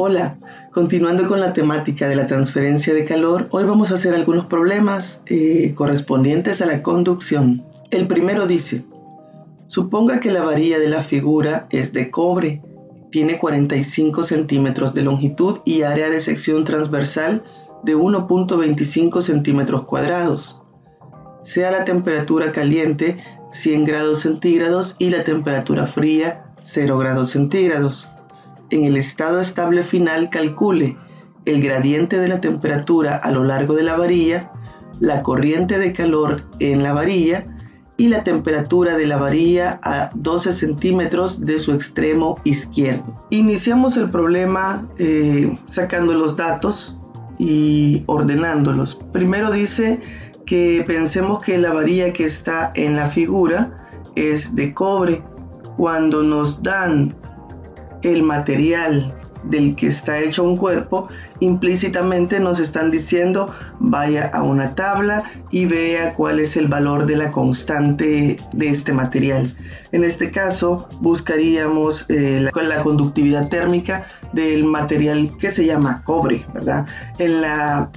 Hola, continuando con la temática de la transferencia de calor, hoy vamos a hacer algunos problemas correspondientes a la conducción. El primero dice, suponga que la varilla de la figura es de cobre, tiene 45 centímetros de longitud y área de sección transversal de 1.25 centímetros cuadrados. Sea la temperatura caliente 100 grados centígrados y la temperatura fría 0 grados centígrados. En el estado estable final calcule el gradiente de la temperatura a lo largo de la varilla, la corriente de calor en la varilla y la temperatura de la varilla a 12 centímetros de su extremo izquierdo. Iniciamos el problema sacando los datos y ordenándolos. Primero dice que pensemos que la varilla que está en la figura es de cobre. Cuando nos dan el material del que está hecho un cuerpo, implícitamente nos están diciendo vaya a una tabla y vea cuál es el valor de la constante de este material. En este caso buscaríamos la conductividad térmica del material que se llama cobre, ¿verdad? En la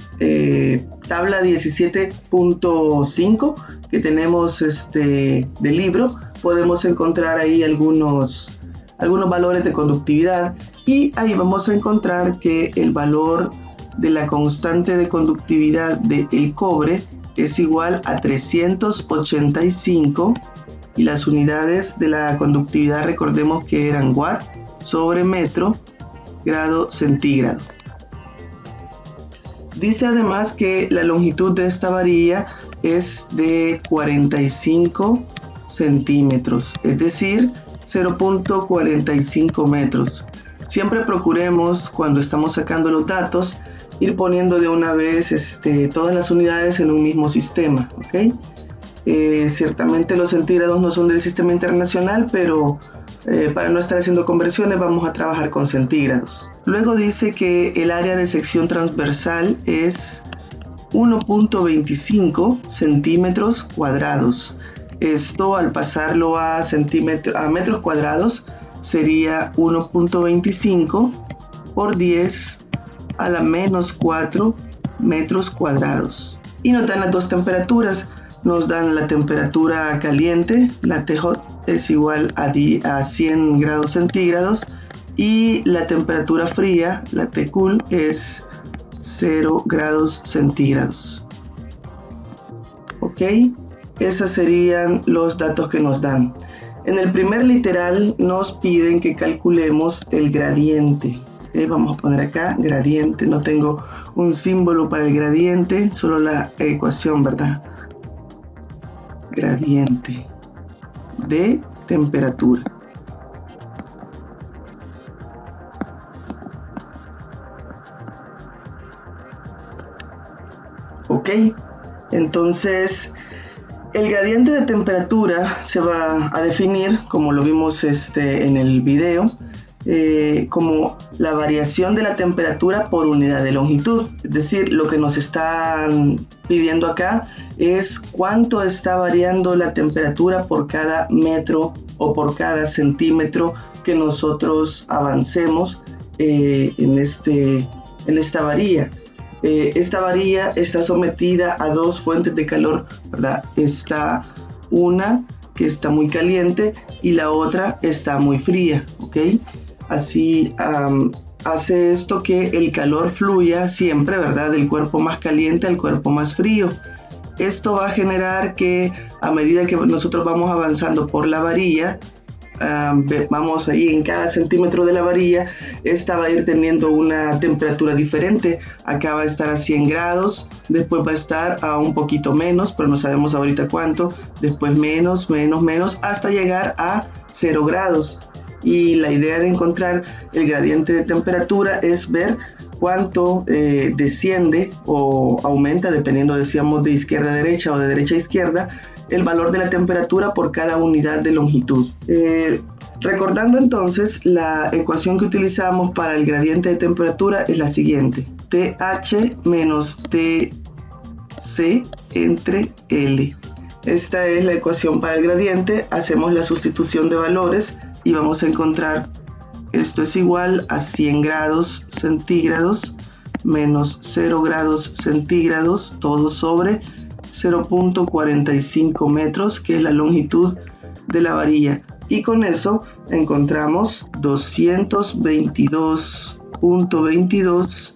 tabla 17.5 que tenemos del libro podemos encontrar ahí algunos valores de conductividad y ahí vamos a encontrar que el valor de la constante de conductividad del cobre es igual a 385 y las unidades de la conductividad recordemos que eran watt sobre metro grado centígrado. Dice además que la longitud de esta varilla es de 45 centímetros, es decir, 0.45 metros. Siempre procuremos, cuando estamos sacando los datos, ir poniendo de una vez todas las unidades en un mismo sistema, ¿ok? Ciertamente los centígrados no son del sistema internacional, pero para no estar haciendo conversiones vamos a trabajar con centígrados. Luego dice que el área de sección transversal es 1.25 centímetros cuadrados. Esto al pasarlo a metros cuadrados sería 1.25 por 10 a la menos 4 metros cuadrados. Y nos dan las dos temperaturas. Nos dan la temperatura caliente, la TJ es igual a 100 grados centígrados y la temperatura fría, la TCool, es 0 grados centígrados. ¿Ok? Esos serían los datos que nos dan. En el primer literal nos piden que calculemos el gradiente. Vamos a poner acá gradiente. No tengo un símbolo para el gradiente, solo la ecuación, ¿verdad? Gradiente de temperatura. Ok, entonces el gradiente de temperatura se va a definir, como lo vimos en el video, como la variación de la temperatura por unidad de longitud. Es decir, lo que nos están pidiendo acá es cuánto está variando la temperatura por cada metro o por cada centímetro que nosotros avancemos en esta varilla. Esta varilla está sometida a dos fuentes de calor, ¿verdad? Está una que está muy caliente y la otra está muy fría, ¿ok? Así hace esto que el calor fluya siempre, ¿verdad? Del cuerpo más caliente al cuerpo más frío. Esto va a generar que a medida que nosotros vamos avanzando por la varilla, vamos ahí en cada centímetro de la varilla, esta va a ir teniendo una temperatura diferente. Acá va a estar a 100 grados, después va a estar a un poquito menos, pero no sabemos ahorita cuánto, después menos, hasta llegar a 0 grados. Y la idea de encontrar el gradiente de temperatura es ver cuánto desciende o aumenta, dependiendo decíamos de izquierda a derecha o de derecha a izquierda, el valor de la temperatura por cada unidad de longitud. Recordando entonces, la ecuación que utilizamos para el gradiente de temperatura es la siguiente: TH menos TC entre L. Esta es la ecuación para el gradiente. Hacemos la sustitución de valores y vamos a encontrar esto es igual a 100 grados centígrados menos 0 grados centígrados, todo sobre 0.45 metros, que es la longitud de la varilla. Y con eso encontramos 222.22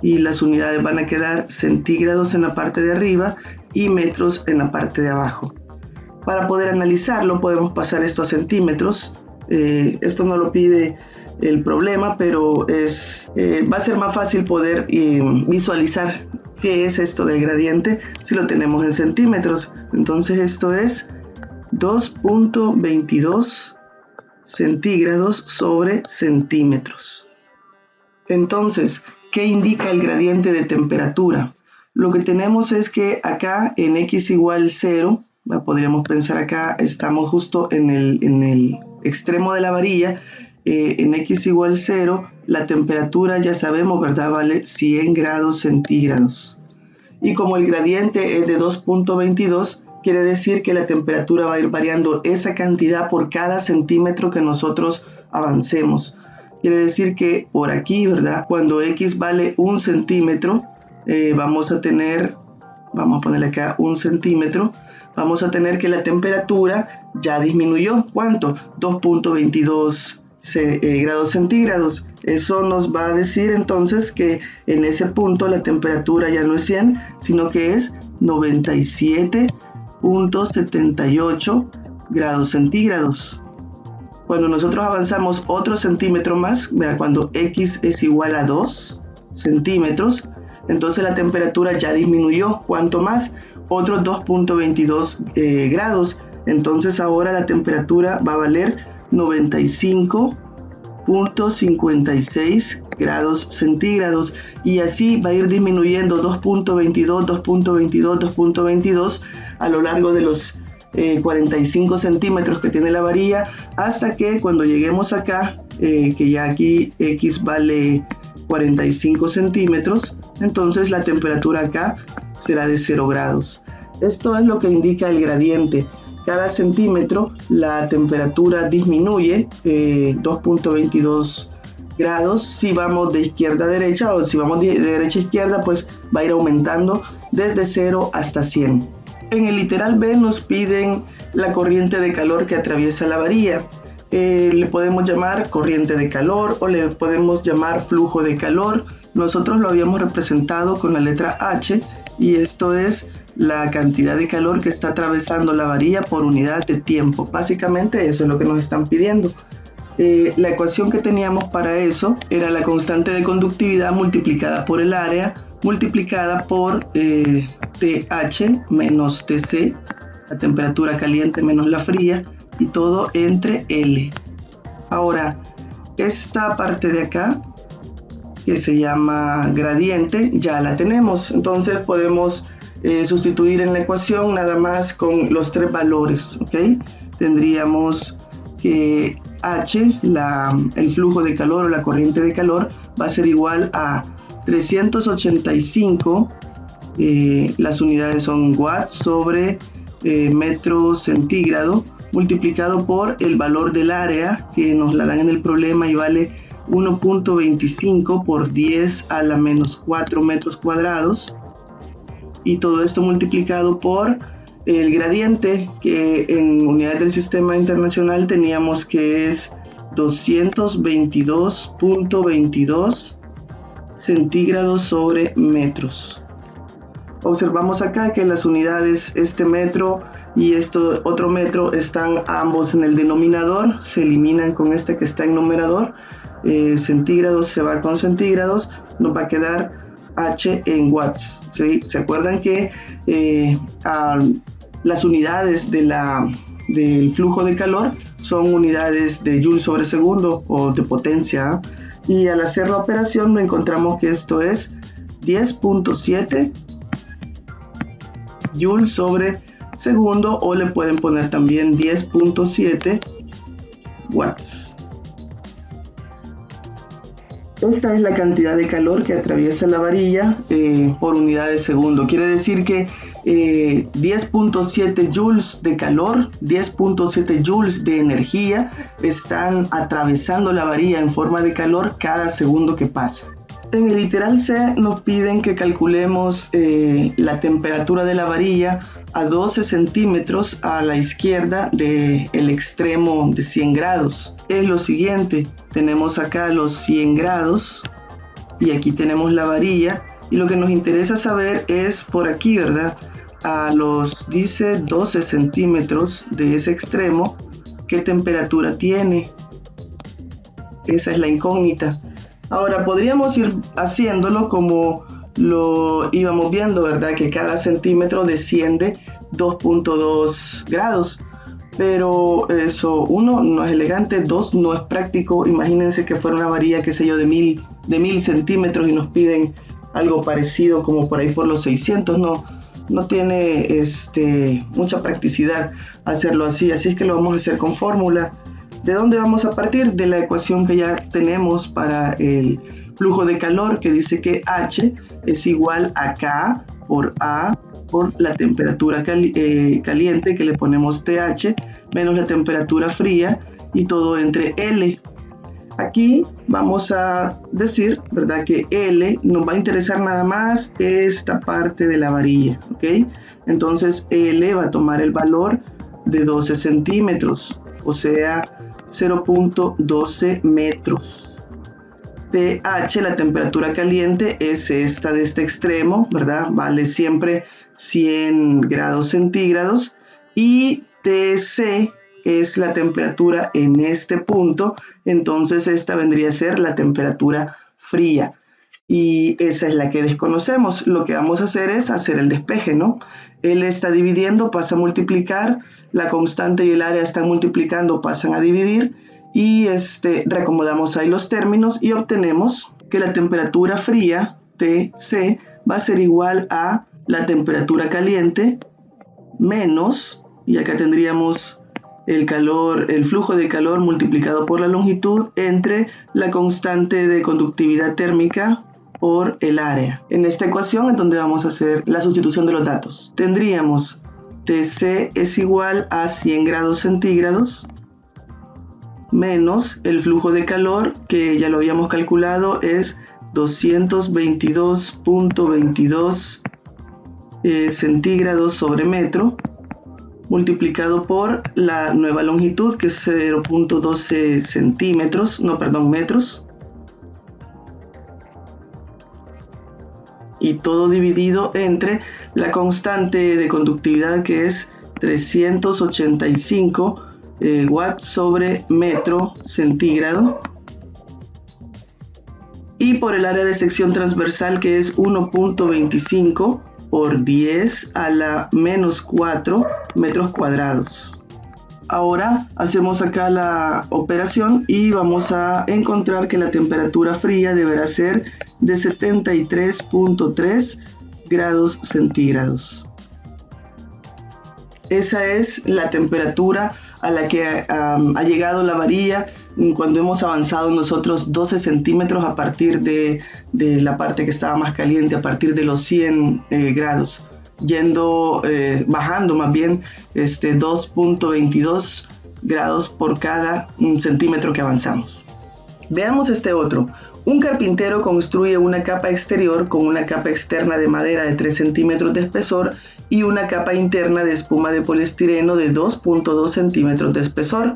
y las unidades van a quedar centígrados en la parte de arriba y metros en la parte de abajo. Para poder analizarlo podemos pasar esto a centímetros. Esto no lo pide el problema, pero va a ser más fácil poder visualizar qué es esto del gradiente si lo tenemos en centímetros. Entonces esto es 2.22 centígrados sobre centímetros. Entonces, ¿qué indica el gradiente de temperatura? Lo que tenemos es que acá en x igual 0, podríamos pensar acá, estamos justo en el extremo de la varilla, en x igual 0, la temperatura ya sabemos, ¿verdad? Vale 100 grados centígrados. Y como el gradiente es de 2.22, quiere decir que la temperatura va a ir variando esa cantidad por cada centímetro que nosotros avancemos. Quiere decir que por aquí, ¿verdad? Cuando x vale 1 centímetro, vamos a ponerle acá 1 centímetro, vamos a tener que la temperatura ya disminuyó. ¿Cuánto? 2.22 grados centígrados. Eso nos va a decir entonces que en ese punto la temperatura ya no es 100, sino que es 97.78 grados centígrados. Cuando nosotros avanzamos otro centímetro más, vea, cuando x es igual a 2 centímetros, entonces la temperatura ya disminuyó. ¿Cuánto más? Otros 2.22 grados. Entonces ahora la temperatura va a valer 95.56 grados centígrados. Y así va a ir disminuyendo 2.22, 2.22, 2.22 a lo largo de los 45 centímetros que tiene la varilla, hasta que cuando lleguemos acá, que ya aquí x vale 45 centímetros, entonces la temperatura acá será de 0 grados. Esto es lo que indica el gradiente. Cada centímetro la temperatura disminuye 2.22 grados. Si vamos de izquierda a derecha, o si vamos de derecha a izquierda, pues va a ir aumentando desde 0 hasta 100. En el literal B nos piden la corriente de calor que atraviesa la varilla. Le podemos llamar corriente de calor o le podemos llamar flujo de calor. Nosotros lo habíamos representado con la letra H, y esto es la cantidad de calor que está atravesando la varilla por unidad de tiempo. Básicamente eso es lo que nos están pidiendo. La ecuación que teníamos para eso era la constante de conductividad multiplicada por el área multiplicada por TH menos TC, la temperatura caliente menos la fría, y todo entre L. Ahora, esta parte de acá, que se llama gradiente, ya la tenemos. Entonces podemos sustituir en la ecuación nada más con los tres valores, ¿ok? Tendríamos que H, el flujo de calor o la corriente de calor, va a ser igual a 385, las unidades son watts sobre metro centígrado, multiplicado por el valor del área que nos la dan en el problema, y vale 1.25 por 10 a la menos 4 metros cuadrados, y todo esto multiplicado por el gradiente, que en unidades del sistema internacional teníamos que es 222.22 centígrados sobre metros. Observamos acá que las unidades, este metro y esto otro metro, están ambos en el denominador, se eliminan con este que está en numerador. Centígrados se va con centígrados, nos va a quedar H en watts, ¿sí? ¿Se acuerdan que las unidades del flujo de calor son unidades de joule sobre segundo o de potencia? Y al hacer la operación nos encontramos que esto es 10.7 joule sobre segundo, o le pueden poner también 10.7 watts. Esta es la cantidad de calor que atraviesa la varilla por unidad de segundo. Quiere decir que 10.7 joules de calor, 10.7 joules de energía están atravesando la varilla en forma de calor cada segundo que pasa. En el literal C nos piden que calculemos la temperatura de la varilla a 12 centímetros a la izquierda del extremo de 100 grados. Es lo siguiente, tenemos acá los 100 grados y aquí tenemos la varilla, y lo que nos interesa saber es por aquí, ¿verdad? A los, dice 12 centímetros de ese extremo, ¿qué temperatura tiene? Esa es la incógnita. Ahora podríamos ir haciéndolo como lo íbamos viendo, ¿verdad? Que cada centímetro desciende 2.2 grados. Pero eso, uno, no es elegante, dos, no es práctico. Imagínense que fuera una varilla, qué sé yo, de mil centímetros y nos piden algo parecido como por ahí por los 600. No tiene mucha practicidad hacerlo así. Así es que lo vamos a hacer con fórmula. ¿De dónde vamos a partir? De la ecuación que ya tenemos para el flujo de calor, que dice que H es igual a K por A por la temperatura caliente, que le ponemos TH, menos la temperatura fría, y todo entre L. Aquí vamos a decir, ¿verdad?, que L nos va a interesar nada más esta parte de la varilla, ¿ok? Entonces L va a tomar el valor de 12 centímetros, o sea, 0.12 metros. TH, la temperatura caliente, es esta de este extremo, ¿verdad? Vale siempre 100 grados centígrados. Y TC es la temperatura en este punto, entonces esta vendría a ser la temperatura fría. Y esa es la que desconocemos. Lo que vamos a hacer es hacer el despeje, ¿no? Él está dividiendo, pasa a multiplicar, la constante y el área están multiplicando, pasan a dividir, y reacomodamos ahí los términos y obtenemos que la temperatura fría, TC, va a ser igual a la temperatura caliente menos, y acá tendríamos el calor, el flujo de calor multiplicado por la longitud entre la constante de conductividad térmica por el área. En esta ecuación es donde vamos a hacer la sustitución de los datos. Tendríamos TC es igual a 100 grados centígrados menos el flujo de calor, que ya lo habíamos calculado, es 222.22 centígrados sobre metro, multiplicado por la nueva longitud, que es 0.12 metros, y todo dividido entre la constante de conductividad, que es 385 watts sobre metro centígrado, y por el área de sección transversal, que es 1.25 por 10 a la menos 4 metros cuadrados. Ahora hacemos acá la operación y vamos a encontrar que la temperatura fría deberá ser de 73.3 grados centígrados. Esa es la temperatura a la que ha llegado la varilla cuando hemos avanzado nosotros 12 centímetros a partir de la parte que estaba más caliente, a partir de los 100 grados, bajando más bien 2.22 grados por cada centímetro que avanzamos. Veamos este otro. Un carpintero construye una capa exterior con una capa externa de madera de 3 centímetros de espesor y una capa interna de espuma de poliestireno de 2.2 centímetros de espesor.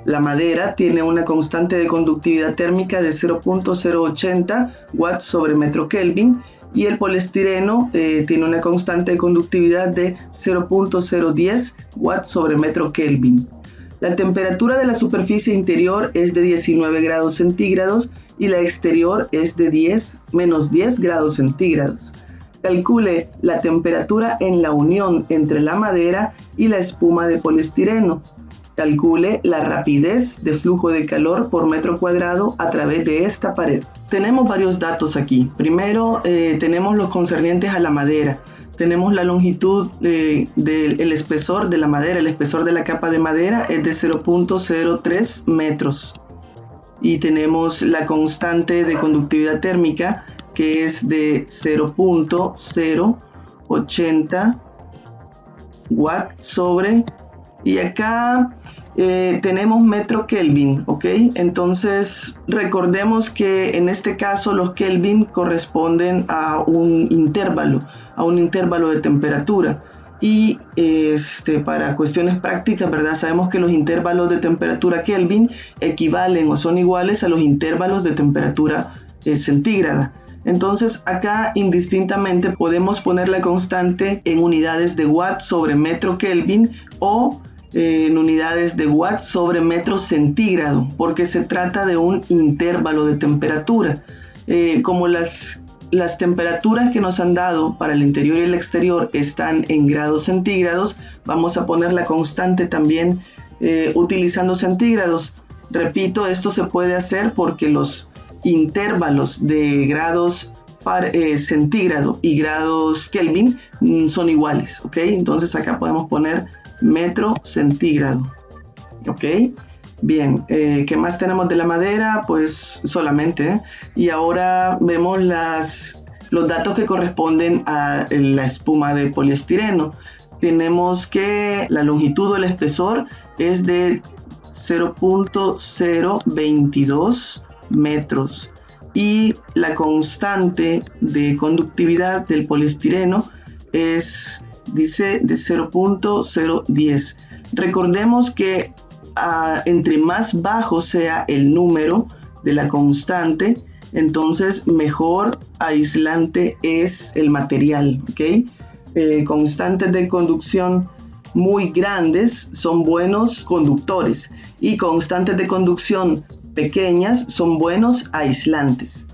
La madera tiene una constante de conductividad térmica de 0.080 watts sobre metro Kelvin y el poliestireno tiene una constante de conductividad de 0.010 watts sobre metro Kelvin. La temperatura de la superficie interior es de 19 grados centígrados y la exterior es de menos 10 grados centígrados. Calcule la temperatura en la unión entre la madera y la espuma de poliestireno. Calcule la rapidez de flujo de calor por metro cuadrado a través de esta pared. Tenemos varios datos aquí. Primero tenemos los concernientes a la madera. Tenemos la longitud del espesor de la madera. El espesor de la capa de madera es de 0.03 metros. y tenemos la constante de conductividad térmica que es de 0.080 watt sobre, y acá tenemos metro Kelvin, ¿ok? Entonces recordemos que en este caso los Kelvin corresponden a un intervalo de temperatura. Y para cuestiones prácticas, ¿verdad? Sabemos que los intervalos de temperatura Kelvin equivalen o son iguales a los intervalos de temperatura centígrada. Entonces acá indistintamente podemos poner la constante en unidades de watt sobre metro Kelvin o en unidades de watt sobre metro centígrado, porque se trata de un intervalo de temperatura. Como las temperaturas que nos han dado para el interior y el exterior están en grados centígrados, vamos a poner la constante también utilizando centígrados. Repito, esto se puede hacer porque los intervalos de grados centígrado y grados Kelvin son iguales, ¿ok? Entonces acá podemos poner metro centígrado, ¿ok? Bien, ¿qué más tenemos de la madera? Pues solamente, y ahora vemos los datos que corresponden a la espuma de poliestireno. Tenemos que la longitud o el espesor es de 0.022 metros y la constante de conductividad del poliestireno dice de 0.010. Recordemos que entre más bajo sea el número de la constante, entonces mejor aislante es el material, ¿ok? Constantes de conducción muy grandes son buenos conductores y constantes de conducción pequeñas son buenos aislantes.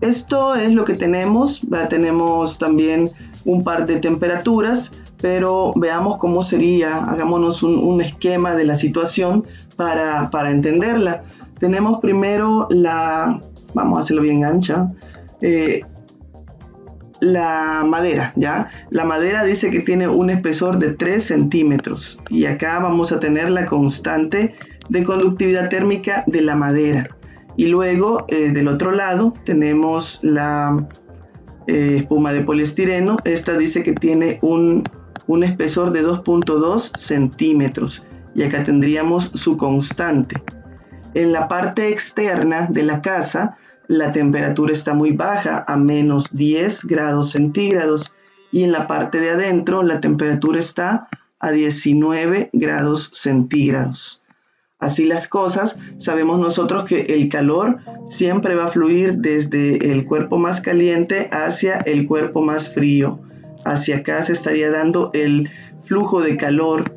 Esto es lo que tenemos. Tenemos también un par de temperaturas, pero veamos cómo sería, hagámonos un esquema de la situación para entenderla. Tenemos primero vamos a hacerlo bien ancha, la madera, ¿ya? La madera dice que tiene un espesor de 3 centímetros y acá vamos a tener la constante de conductividad térmica de la madera. Y luego del otro lado tenemos la espuma de poliestireno. Esta dice que tiene un espesor de 2.2 centímetros y acá tendríamos su constante. En la parte externa de la casa la temperatura está muy baja, a menos 10 grados centígrados, y en la parte de adentro la temperatura está a 19 grados centígrados. Así las cosas, sabemos nosotros que el calor siempre va a fluir desde el cuerpo más caliente hacia el cuerpo más frío. Hacia acá se estaría dando el flujo de calor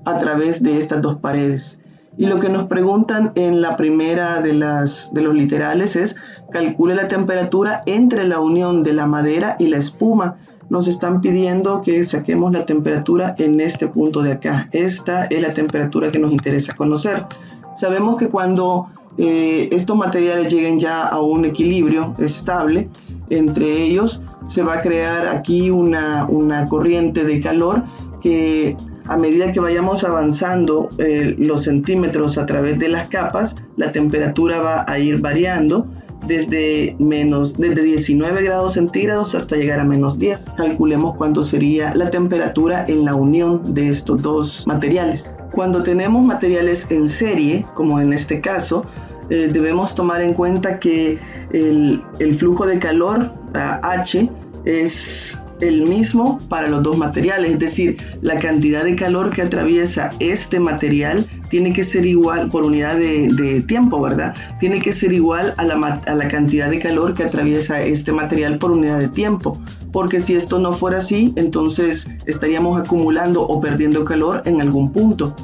a través de estas dos paredes. Y lo que nos preguntan en la primera de los literales es: calcule la temperatura entre la unión de la madera y la espuma. Nos están pidiendo que saquemos la temperatura en este punto de acá. Esta es la temperatura que nos interesa conocer. Sabemos que cuando estos materiales lleguen ya a un equilibrio estable entre ellos, se va a crear aquí una corriente de calor que, a medida que vayamos avanzando los centímetros a través de las capas, la temperatura va a ir variando desde 19 grados centígrados hasta llegar a menos 10. Calculemos cuánto sería la temperatura en la unión de estos dos materiales. Cuando tenemos materiales en serie, como en este caso, debemos tomar en cuenta que el flujo de calor H es el mismo para los dos materiales, es decir, la cantidad de calor que atraviesa este material tiene que ser igual por unidad de tiempo, ¿verdad? Tiene que ser igual a la cantidad de calor que atraviesa este material por unidad de tiempo, porque si esto no fuera así, entonces estaríamos acumulando o perdiendo calor en algún punto.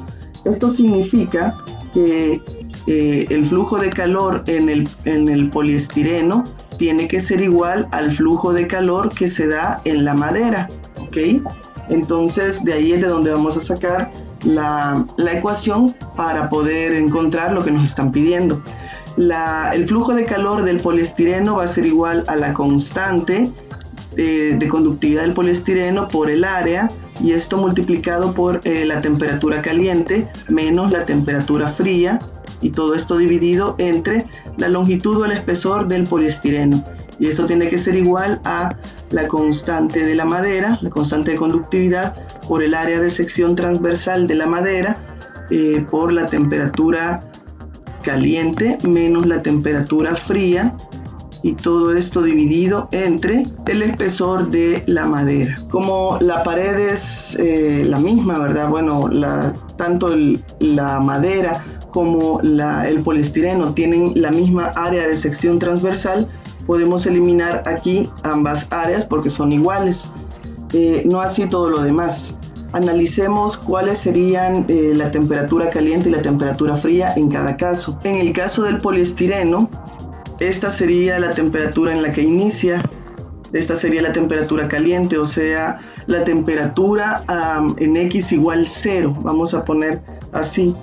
Esto significa que el flujo de calor en el poliestireno tiene que ser igual al flujo de calor que se da en la madera, ¿ok? Entonces de ahí es de donde vamos a sacar la ecuación para poder encontrar lo que nos están pidiendo. El flujo de calor del poliestireno va a ser igual a la constante de conductividad del poliestireno por el área, y esto multiplicado por la temperatura caliente menos la temperatura fría y todo esto dividido entre la longitud o el espesor del poliestireno. Y eso tiene que ser igual a la constante de la madera, la constante de conductividad, por el área de sección transversal de la madera, por la temperatura caliente menos la temperatura fría, y todo esto dividido entre el espesor de la madera. Como la pared es la misma, ¿verdad? Bueno, tanto la madera como el poliestireno tienen la misma área de sección transversal, podemos eliminar aquí ambas áreas porque son iguales. No así todo lo demás. Analicemos cuáles serían la temperatura caliente y la temperatura fría en cada caso. En el caso del poliestireno, esta sería la temperatura en la que inicia, esta sería la temperatura caliente, o sea, la temperatura en X igual 0. Vamos a poner así,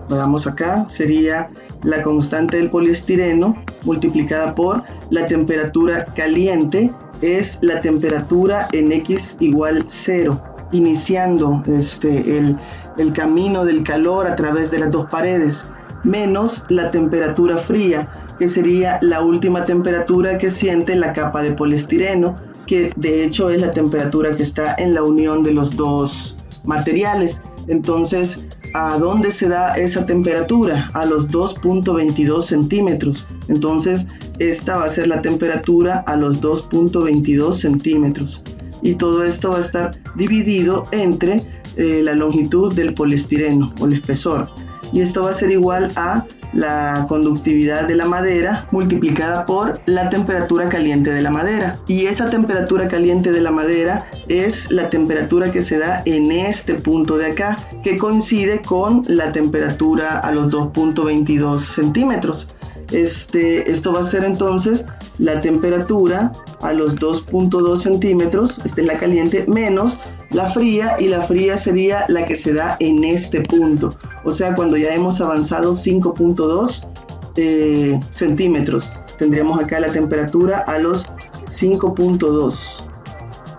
veamos acá, sería la constante del poliestireno multiplicada por la temperatura caliente, es la temperatura en X igual 0, iniciando el camino del calor a través de las dos paredes, menos la temperatura fría, que sería la última temperatura que siente la capa de poliestireno, que de hecho es la temperatura que está en la unión de los dos materiales. Entonces, ¿a dónde se da esa temperatura? A los 2.22 centímetros. Entonces, esta va a ser la temperatura a los 2.22 centímetros. Y todo esto va a estar dividido entre la longitud del poliestireno o el espesor. Y esto va a ser igual a la conductividad de la madera multiplicada por la temperatura caliente de la madera. Y esa temperatura caliente de la madera es la temperatura que se da en este punto de acá, que coincide con la temperatura a los 2.22 centímetros. Esto va a ser entonces la temperatura a los 2.2 centímetros, esta es la caliente, menos la fría, y la fría sería la que se da en este punto, o sea, cuando ya hemos avanzado 5.2 centímetros, tendríamos acá la temperatura a los 5.2,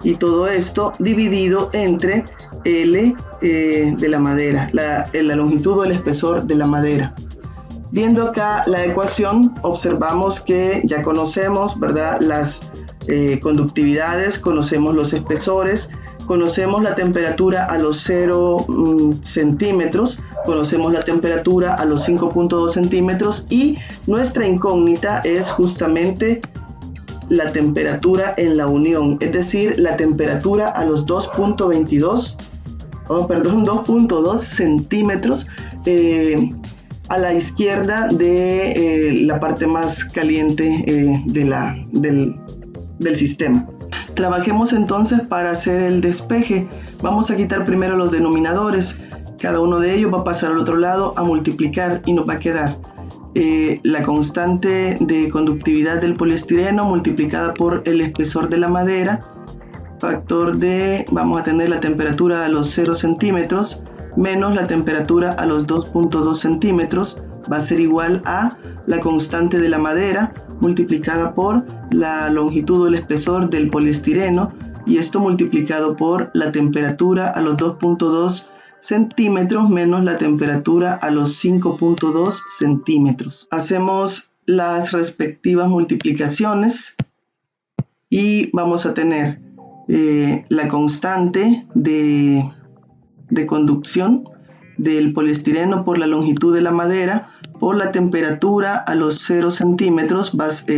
y todo esto dividido entre L de la madera, la longitud o el espesor de la madera. Viendo acá la ecuación, observamos que ya conocemos, ¿verdad?, las conductividades, conocemos los espesores, conocemos la temperatura a los 0 centímetros, conocemos la temperatura a los 5.2 centímetros, y nuestra incógnita es justamente la temperatura en la unión, es decir, la temperatura a los 2.2 centímetros a la izquierda de la parte más caliente del sistema. Trabajemos entonces para hacer el despeje. Vamos a quitar primero los denominadores. Cada uno de ellos va a pasar al otro lado a multiplicar y nos va a quedar la constante de conductividad del poliestireno multiplicada por el espesor de la madera, factor de, vamos a tener la temperatura a los 0 centímetros menos la temperatura a los 2.2 centímetros, va a ser igual a la constante de la madera multiplicada por la longitud o el espesor del poliestireno, y esto multiplicado por la temperatura a los 2.2 centímetros menos la temperatura a los 5.2 centímetros. Hacemos las respectivas multiplicaciones y vamos a tener la constante de conducción del poliestireno por la longitud de la madera por la temperatura a los 0 centímetros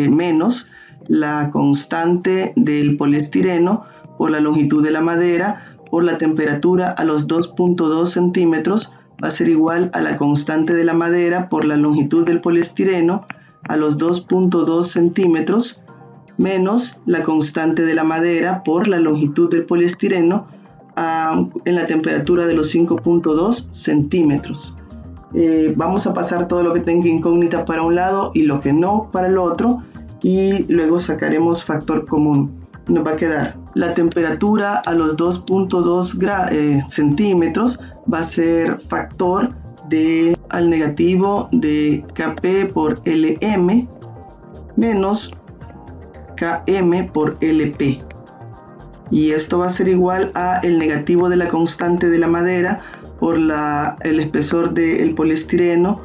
menos la constante del poliestireno por la longitud de la madera por la temperatura a los 2.2 centímetros va a ser igual a la constante de la madera por la longitud del poliestireno a los 2.2 centímetros menos la constante de la madera por la longitud del poliestireno en la temperatura de los 5.2 centímetros. Vamos a pasar todo lo que tenga incógnita para un lado y lo que no para el otro, y luego sacaremos factor común. Nos va a quedar la temperatura a los 2.2 centímetros va a ser factor al negativo de Kp por Lm menos Km por Lp. Y esto va a ser igual a el negativo de la constante de la madera por el espesor del poliestireno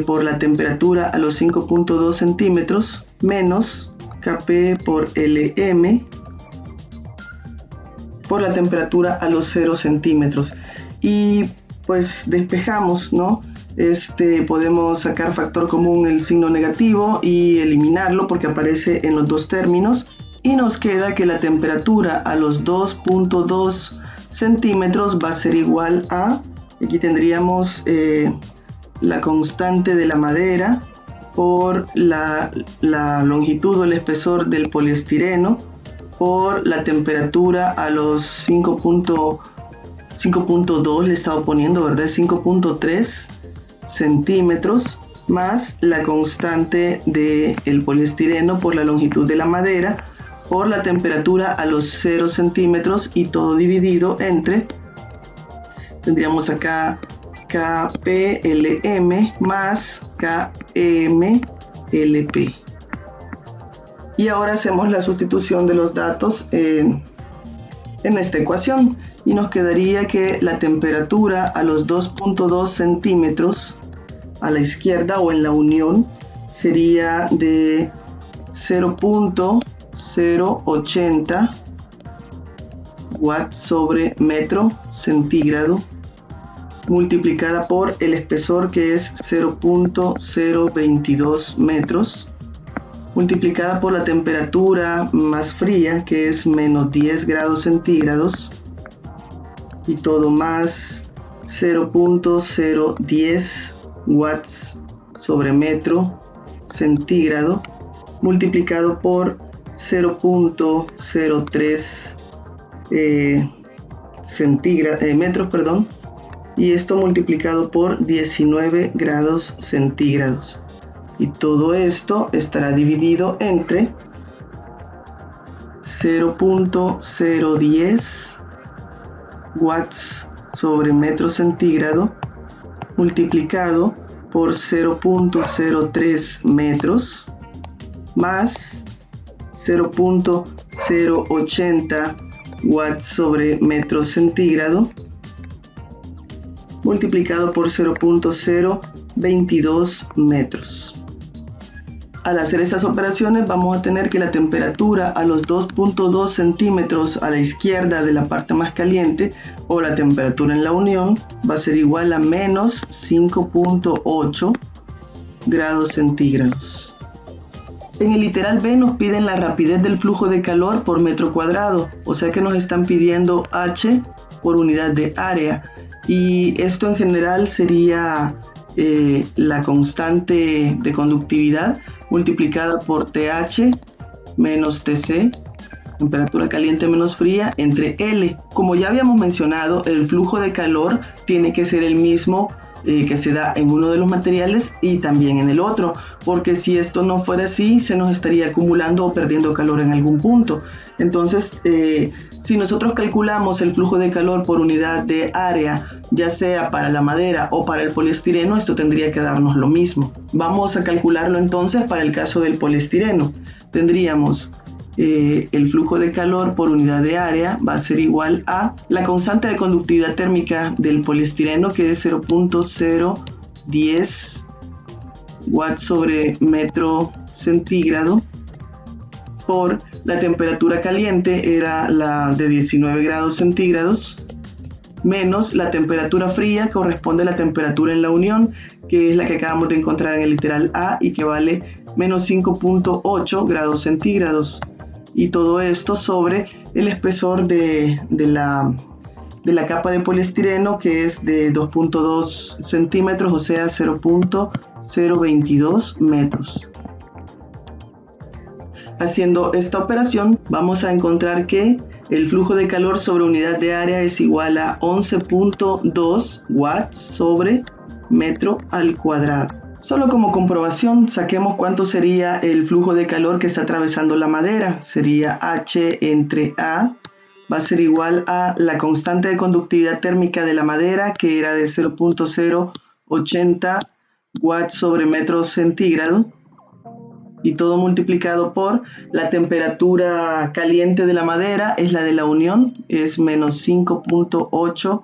por la temperatura a los 5.2 centímetros menos Kp por Lm por la temperatura a los 0 centímetros. Y pues despejamos, ¿no? Podemos sacar factor común el signo negativo y eliminarlo porque aparece en los dos términos, y nos queda que la temperatura a los 2.2 centímetros va a ser igual a, aquí tendríamos la constante de la madera por la longitud o el espesor del poliestireno por la temperatura a los 5.2, le estaba poniendo, ¿verdad? 5.3 centímetros más la constante del poliestireno por la longitud de la madera por la temperatura a los 0 centímetros, y todo dividido entre, tendríamos acá KPLM más KMLP. Y ahora hacemos la sustitución de los datos en esta ecuación y nos quedaría que la temperatura a los 2.2 centímetros a la izquierda o en la unión sería de 0.080 watts sobre metro centígrado multiplicada por el espesor, que es 0.022 metros, multiplicada por la temperatura más fría, que es menos 10 grados centígrados, y todo más 0.010 watts sobre metro centígrado, multiplicado por 0.03 metros, perdón, y esto multiplicado por 19 grados centígrados. Y todo esto estará dividido entre 0.010 watts sobre metro centígrado multiplicado por 0.03 metros más 0.080 watts sobre metro centígrado multiplicado por 0.022 metros. Al hacer estas operaciones vamos a tener que la temperatura a los 2.2 centímetros a la izquierda de la parte más caliente, o la temperatura en la unión, va a ser igual a menos 5.8 grados centígrados. En el literal B nos piden la rapidez del flujo de calor por metro cuadrado, o sea que nos están pidiendo H por unidad de área, y esto en general sería la constante de conductividad multiplicada por TH menos TC, temperatura caliente menos fría, entre L. Como ya habíamos mencionado, el flujo de calor tiene que ser el mismo que se da en uno de los materiales y también en el otro, porque si esto no fuera así, se nos estaría acumulando o perdiendo calor en algún punto. Entonces, si nosotros calculamos el flujo de calor por unidad de área, ya sea para la madera o para el poliestireno, esto tendría que darnos lo mismo. Vamos a calcularlo entonces para el caso del poliestireno. Tendríamos el flujo de calor por unidad de área va a ser igual a la constante de conductividad térmica del poliestireno, que es 0.010 watts sobre metro centígrado, por la temperatura caliente, era la de 19 grados centígrados, menos la temperatura fría, corresponde a la temperatura en la unión, que es la que acabamos de encontrar en el literal A y que vale menos 5.8 grados centígrados. Y todo esto sobre el espesor de la capa de poliestireno, que es de 2.2 centímetros, o sea 0.022 metros. Haciendo esta operación vamos a encontrar que el flujo de calor sobre unidad de área es igual a 11.2 watts sobre metro al cuadrado. Solo como comprobación, saquemos cuánto sería el flujo de calor que está atravesando la madera. Sería H entre A, va a ser igual a la constante de conductividad térmica de la madera, que era de 0.080 watts sobre metro centígrado, y todo multiplicado por la temperatura caliente de la madera, es la de la unión, es menos 5.8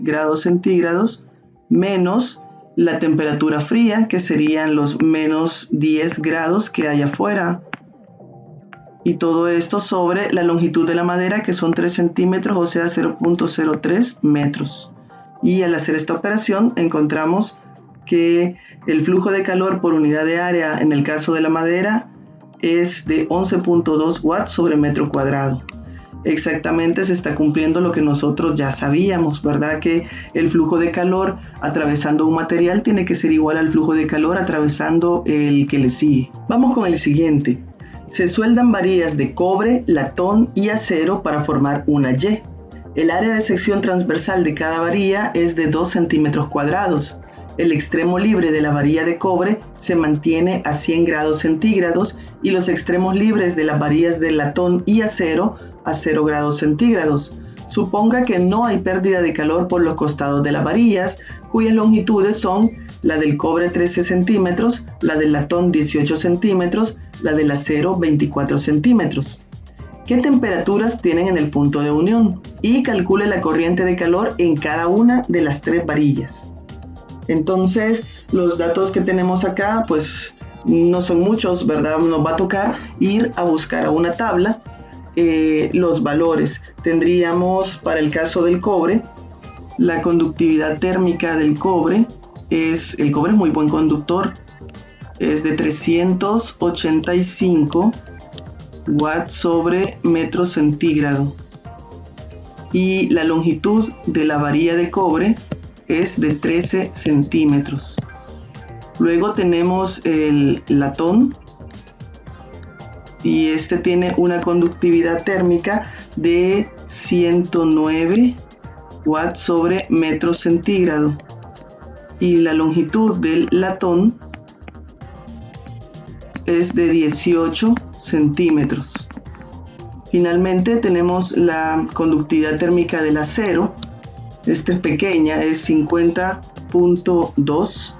grados centígrados menos la temperatura fría, que serían los menos 10 grados que hay afuera. Y todo esto sobre la longitud de la madera, que son 3 centímetros, o sea 0.03 metros. Y al hacer esta operación encontramos que el flujo de calor por unidad de área en el caso de la madera es de 11.2 watts sobre metro cuadrado. Exactamente se está cumpliendo lo que nosotros ya sabíamos, ¿verdad? Que el flujo de calor atravesando un material tiene que ser igual al flujo de calor atravesando el que le sigue. Vamos con el siguiente. Se sueldan varillas de cobre, latón y acero para formar una Y. El área de sección transversal de cada varilla es de 2 centímetros cuadrados. El extremo libre de la varilla de cobre se mantiene a 100 grados centígrados y los extremos libres de las varillas de latón y acero a 0 grados centígrados. Suponga que no hay pérdida de calor por los costados de las varillas, cuyas longitudes son la del cobre 13 centímetros, la del latón 18 centímetros, la del acero 24 centímetros. ¿Qué temperaturas tienen en el punto de unión? Y calcule la corriente de calor en cada una de las 3 varillas. Entonces, los datos que tenemos acá, pues no son muchos, ¿verdad? Nos va a tocar ir a buscar a una tabla los valores. Tendríamos para el caso del cobre, la conductividad térmica del cobre el cobre es muy buen conductor, es de 385 watts sobre metro centígrado. Y la longitud de la varilla de cobre es de 13 centímetros. Luego tenemos el latón y este tiene una conductividad térmica de 109 watts sobre metro centígrado y la longitud del latón es de 18 centímetros. Finalmente tenemos la conductividad térmica del acero. Esta es pequeña, es 50.2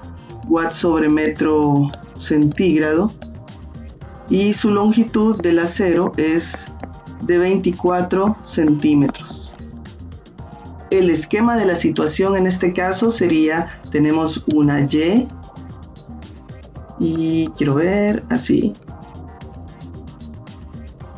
watts sobre metro centígrado y su longitud del acero es de 24 centímetros. El esquema de la situación en este caso sería, tenemos una y quiero ver así.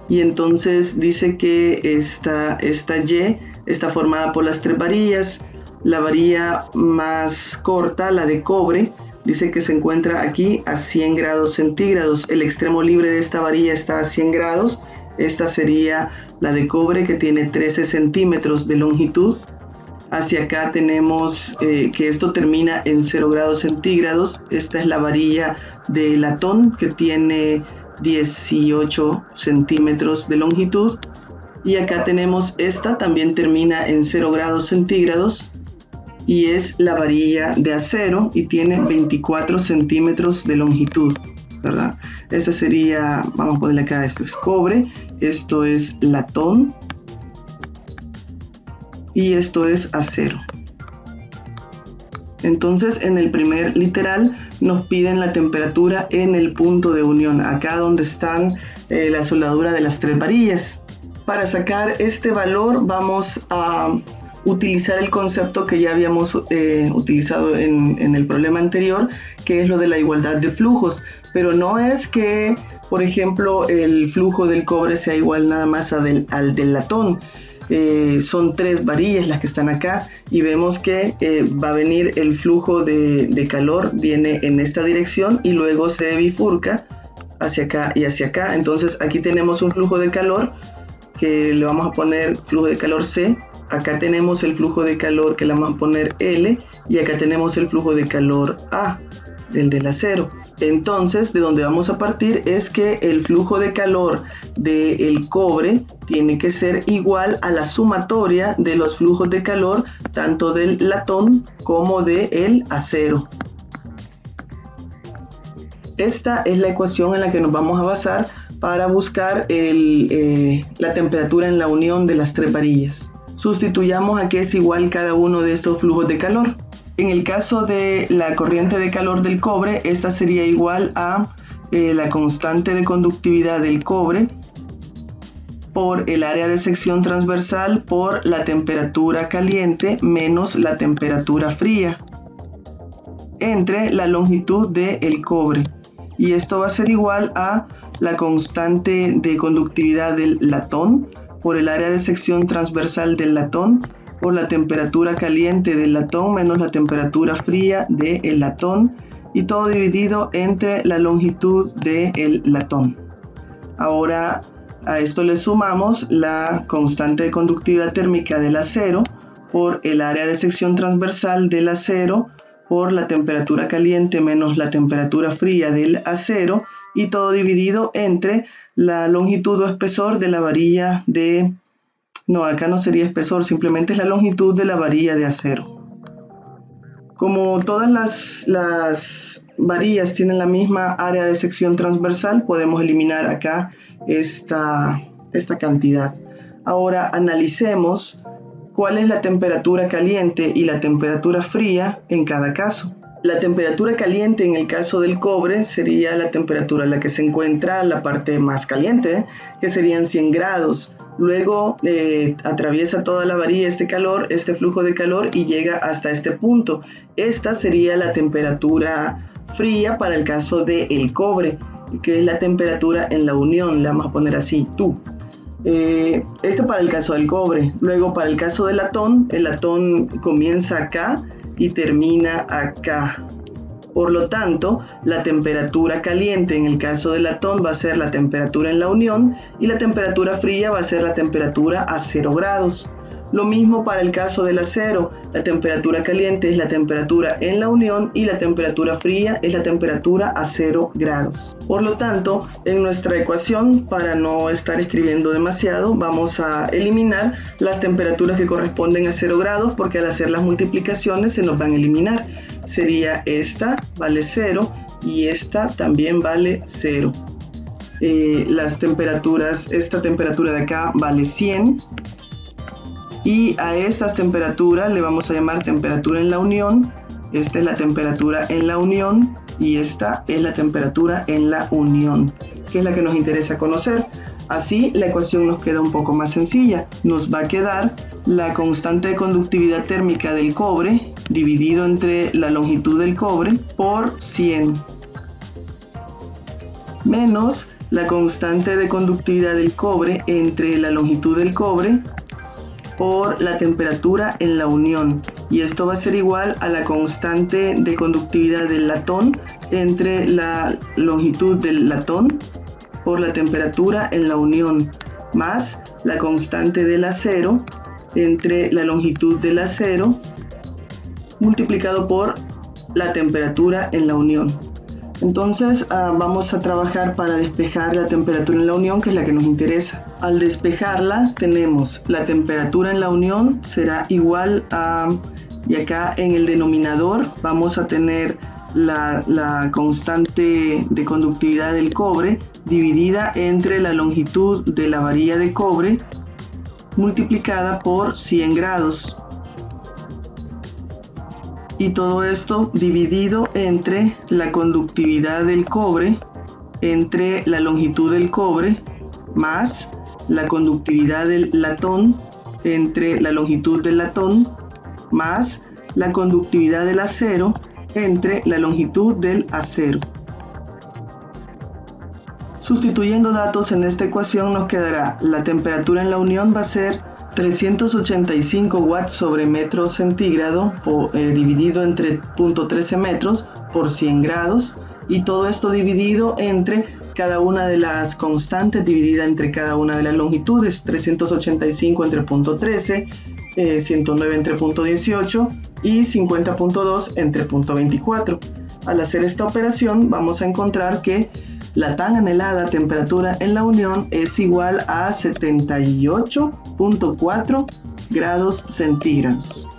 Y entonces dice que esta Y está formada por las 3 varillas. La varilla más corta, la de cobre, dice que se encuentra aquí a 100 grados centígrados. El extremo libre de esta varilla está a 100 grados. Esta sería la de cobre, que tiene 13 centímetros de longitud. Hacia acá tenemos que esto termina en 0 grados centígrados. Esta es la varilla de latón, que tiene 18 centímetros de longitud. Y acá tenemos esta, también termina en 0 grados centígrados. Y es la varilla de acero y tiene 24 centímetros de longitud, ¿verdad? Esta sería, vamos a ponerle acá, esto es cobre, esto es latón y esto es acero. Entonces en el primer literal nos piden la temperatura en el punto de unión, acá donde están la soldadura de las 3 varillas. Para sacar este valor vamos a utilizar el concepto que ya habíamos utilizado en el problema anterior, que es lo de la igualdad de flujos, pero no es que, por ejemplo, el flujo del cobre sea igual nada más al del latón. Son 3 varillas las que están acá y vemos que va a venir el flujo de calor, viene en esta dirección y luego se bifurca hacia acá y hacia acá. Entonces aquí tenemos un flujo de calor que le vamos a poner flujo de calor C. Acá tenemos el flujo de calor que le vamos a poner L y acá tenemos el flujo de calor A, del acero. Entonces, de donde vamos a partir es que el flujo de calor del cobre tiene que ser igual a la sumatoria de los flujos de calor tanto del latón como del acero. Esta es la ecuación en la que nos vamos a basar para buscar la temperatura en la unión de las 3 varillas. Sustituyamos a qué es igual cada uno de estos flujos de calor. En el caso de la corriente de calor del cobre, esta sería igual a la constante de conductividad del cobre por el área de sección transversal por la temperatura caliente menos la temperatura fría entre la longitud del cobre. Y esto va a ser igual a la constante de conductividad del latón por el área de sección transversal del latón por la temperatura caliente del latón menos la temperatura fría del latón, y todo dividido entre la longitud del latón. Ahora a esto le sumamos la constante de conductividad térmica del acero por el área de sección transversal del acero por la temperatura caliente menos la temperatura fría del acero, y todo dividido entre la longitud o espesor de la varilla de... No, acá no sería espesor, simplemente es la longitud de la varilla de acero. Como todas las varillas tienen la misma área de sección transversal, podemos eliminar acá esta cantidad. Ahora analicemos cuál es la temperatura caliente y la temperatura fría en cada caso. La temperatura caliente en el caso del cobre sería la temperatura en la que se encuentra la parte más caliente, que serían 100 grados. Luego atraviesa toda la varilla este flujo de calor y llega hasta este punto. Esta sería la temperatura fría para el caso del cobre, que es la temperatura en la unión, la vamos a poner así, tú. Este para el caso del cobre. Luego para el caso del latón, el latón comienza acá y termina acá. Por lo tanto, la temperatura caliente en el caso del latón va a ser la temperatura en la unión y la temperatura fría va a ser la temperatura a 0 grados. Lo mismo para el caso del acero, la temperatura caliente es la temperatura en la unión y la temperatura fría es la temperatura a 0 grados. Por lo tanto, en nuestra ecuación, para no estar escribiendo demasiado, vamos a eliminar las temperaturas que corresponden a 0 grados, porque al hacer las multiplicaciones se nos van a eliminar. Sería esta vale 0 y esta también vale 0. Las temperaturas, esta temperatura de acá vale 100. Y a estas temperaturas le vamos a llamar temperatura en la unión. Esta es la temperatura en la unión y esta es la temperatura en la unión, que es la que nos interesa conocer. Así la ecuación nos queda un poco más sencilla. Nos va a quedar la constante de conductividad térmica del cobre dividido entre la longitud del cobre por 100 menos la constante de conductividad del cobre entre la longitud del cobre por la temperatura en la unión, y esto va a ser igual a la constante de conductividad del latón entre la longitud del latón por la temperatura en la unión más la constante del acero entre la longitud del acero multiplicado por la temperatura en la unión. Entonces vamos a trabajar para despejar la temperatura en la unión, que es la que nos interesa. Al despejarla tenemos la temperatura en la unión será igual a, y acá en el denominador vamos a tener la constante de conductividad del cobre dividida entre la longitud de la varilla de cobre multiplicada por 100 grados. Y todo esto dividido entre la conductividad del cobre entre la longitud del cobre más la conductividad del latón entre la longitud del latón más la conductividad del acero entre la longitud del acero. Sustituyendo datos en esta ecuación nos quedará la temperatura en la unión va a ser 385 watts sobre metro centígrado dividido entre 0.13 metros por 100 grados, y todo esto dividido entre cada una de las constantes dividida entre cada una de las longitudes, 385 entre 0.13, 109 entre 0.18 y 50.2 entre 0.24. Al hacer esta operación vamos a encontrar que la tan anhelada temperatura en la unión es igual a 78.4 grados centígrados.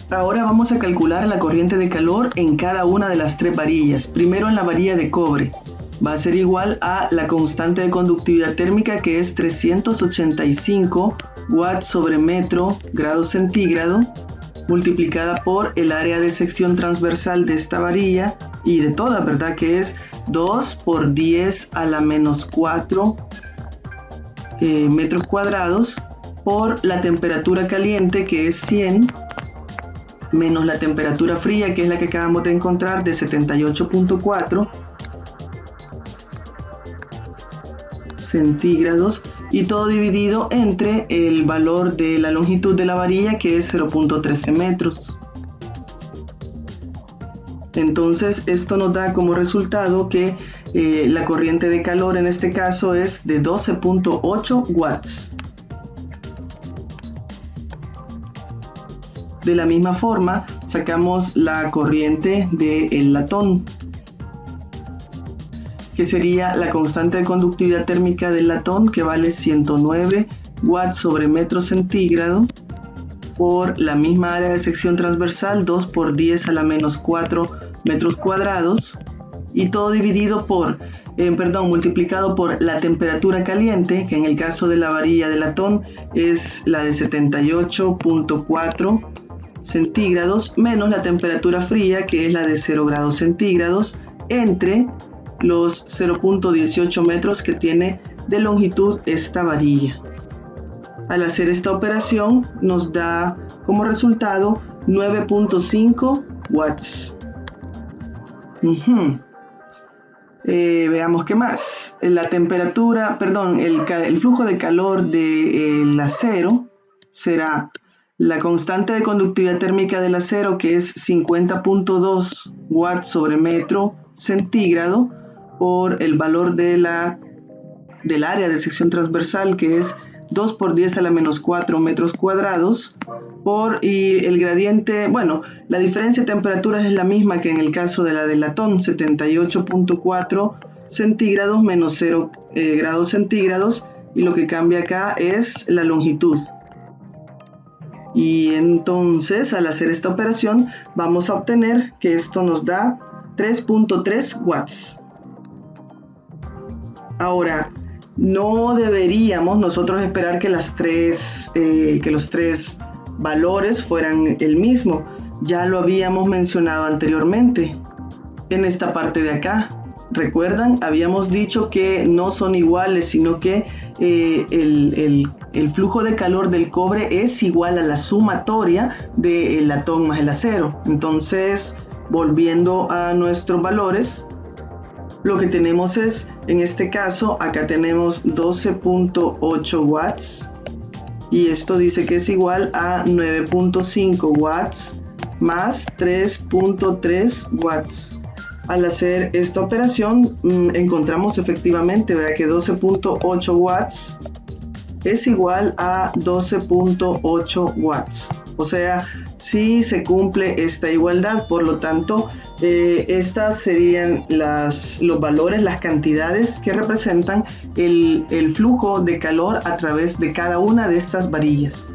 Ahora vamos a calcular la corriente de calor en cada una de las tres varillas. Primero en la varilla de cobre. Va a ser igual a la constante de conductividad térmica, que es 385 watts sobre metro grado centígrado. multiplicada por el área de sección transversal de esta varilla y de toda, ¿verdad? Que es 2 por 10 a la menos 4 metros cuadrados por la temperatura caliente, que es 100, menos la temperatura fría, que es la que acabamos de encontrar, de 78.4 centígrados, y todo dividido entre el valor de la longitud de la varilla, que es 0.13 metros. Entonces esto nos da como resultado que la corriente de calor en este caso es de 12.8 watts. De la misma forma sacamos la corriente del latón, que sería la constante de conductividad térmica del latón, que vale 109 watts sobre metro centígrado, por la misma área de sección transversal, 2 por 10 a la menos 4 metros cuadrados, y todo dividido por, multiplicado por la temperatura caliente, que en el caso de la varilla de latón es la de 78.4 centígrados, menos la temperatura fría, que es la de 0 grados centígrados, entre los 0.18 metros que tiene de longitud esta varilla. Al hacer esta operación nos da como resultado 9.5 watts. Veamos qué más. La temperatura, el flujo de calor del acero será la constante de conductividad térmica del acero, que es 50.2 watts sobre metro centígrado, por el valor del área de sección transversal, que es 2 por 10 a la menos 4 metros cuadrados, y el gradiente, la diferencia de temperaturas es la misma que en el caso de la del latón, 78.4 centígrados menos 0 grados centígrados, y lo que cambia acá es la longitud. Y entonces, al hacer esta operación, vamos a obtener que esto nos da 3.3 watts. Ahora, no deberíamos nosotros esperar que los tres valores fueran el mismo. Ya lo habíamos mencionado anteriormente en esta parte de acá. ¿Recuerdan? Habíamos dicho que no son iguales, sino que el flujo de calor del cobre es igual a la sumatoria del latón más el acero. Entonces, volviendo a nuestros valores, lo que tenemos es, en este caso, acá tenemos 12.8 watts, y esto dice que es igual a 9.5 watts más 3.3 watts. Al hacer esta operación, encontramos efectivamente, ¿verdad?, que 12.8 watts es igual a 12.8 watts. O sea, sí se cumple esta igualdad. Por lo tanto, estas serían los valores, las cantidades que representan el flujo de calor a través de cada una de estas varillas.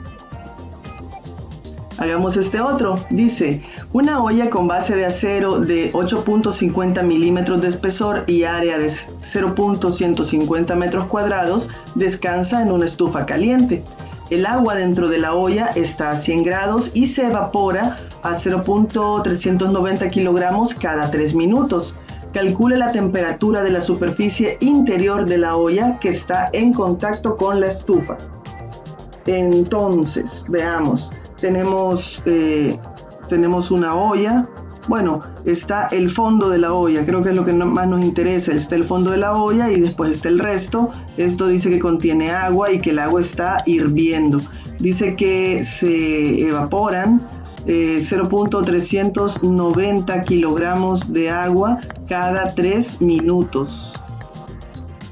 Hagamos este otro. Dice, una olla con base de acero de 8.50 milímetros de espesor y área de 0.150 metros cuadrados descansa en una estufa caliente. El agua dentro de la olla está a 100 grados y se evapora a 0.390 kilogramos cada 3 minutos. Calcule la temperatura de la superficie interior de la olla que está en contacto con la estufa. Entonces, veamos. Tenemos una olla. Bueno, está el fondo de la olla, creo que es lo que más nos interesa. Está el fondo de la olla y después está el resto. Esto dice que contiene agua y que el agua está hirviendo. Dice que se evaporan 0.390 kilogramos de agua cada 3 minutos.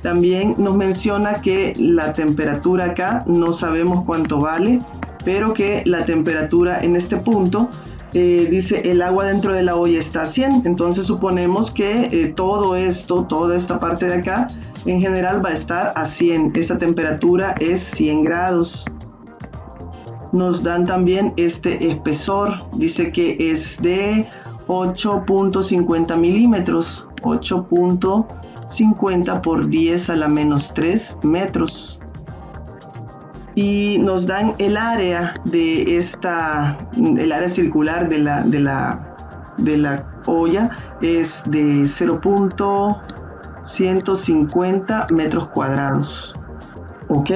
También nos menciona que la temperatura acá no sabemos cuánto vale, pero que la temperatura en este punto dice el agua dentro de la olla está a 100, entonces suponemos que todo esto, toda esta parte de acá en general va a estar a 100, esta temperatura es 100 grados. Nos dan también este espesor, dice que es de 8.50 milímetros, 8.50 por 10 a la menos 3 metros. y nos dan el área de el área circular de la olla es de 0.150 metros cuadrados. Ok,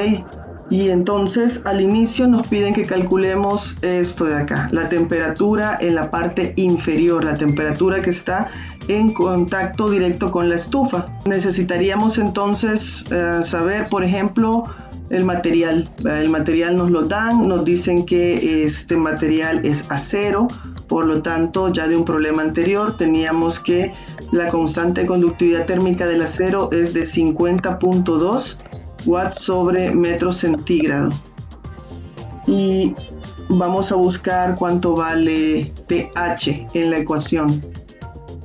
y entonces al inicio nos piden que calculemos esto de acá, la temperatura en la parte inferior, la temperatura que está en contacto directo con la estufa. Necesitaríamos entonces saber, por ejemplo, el material. El material nos lo dan, nos dicen que este material es acero, por lo tanto ya de un problema anterior teníamos que la constante de conductividad térmica del acero es de 50.2 watts sobre metro centígrado. Y vamos a buscar cuánto vale TH en la ecuación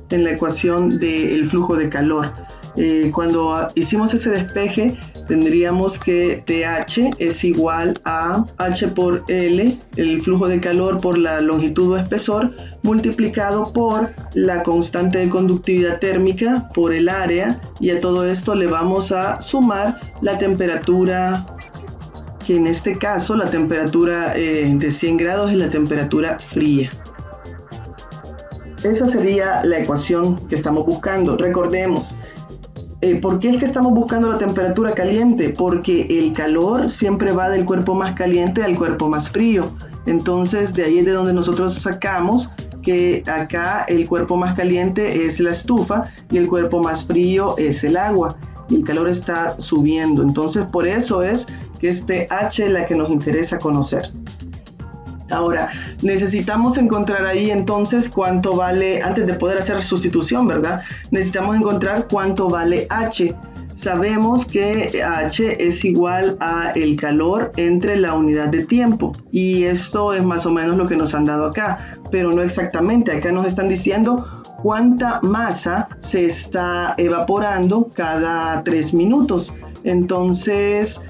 del flujo de calor. Cuando hicimos ese despeje tendríamos que TH es igual a H por L, el flujo de calor por la longitud o espesor, multiplicado por la constante de conductividad térmica por el área, y a todo esto le vamos a sumar la temperatura, que en este caso la temperatura de 100 grados es la temperatura fría. Esa sería la ecuación que estamos buscando. Recordemos, ¿por qué es que estamos buscando la temperatura caliente? Porque el calor siempre va del cuerpo más caliente al cuerpo más frío. Entonces de ahí es de donde nosotros sacamos que acá el cuerpo más caliente es la estufa y el cuerpo más frío es el agua. Y el calor está subiendo. Entonces por eso es que este H es la que nos interesa conocer. Ahora, necesitamos encontrar ahí entonces cuánto vale, antes de poder hacer sustitución, ¿verdad? Necesitamos encontrar cuánto vale H. Sabemos que H es igual a el calor entre la unidad de tiempo. Y esto es más o menos lo que nos han dado acá, pero no exactamente. Acá nos están diciendo cuánta masa se está evaporando cada 3 minutos. Entonces,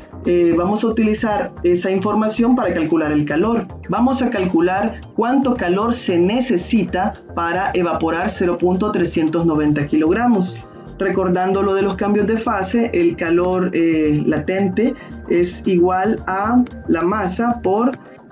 vamos a utilizar esa información para calcular el calor. Vamos a calcular cuánto calor se necesita para evaporar 0.390 kilogramos. Recordando lo de los cambios de fase, el calor latente es igual a la masa por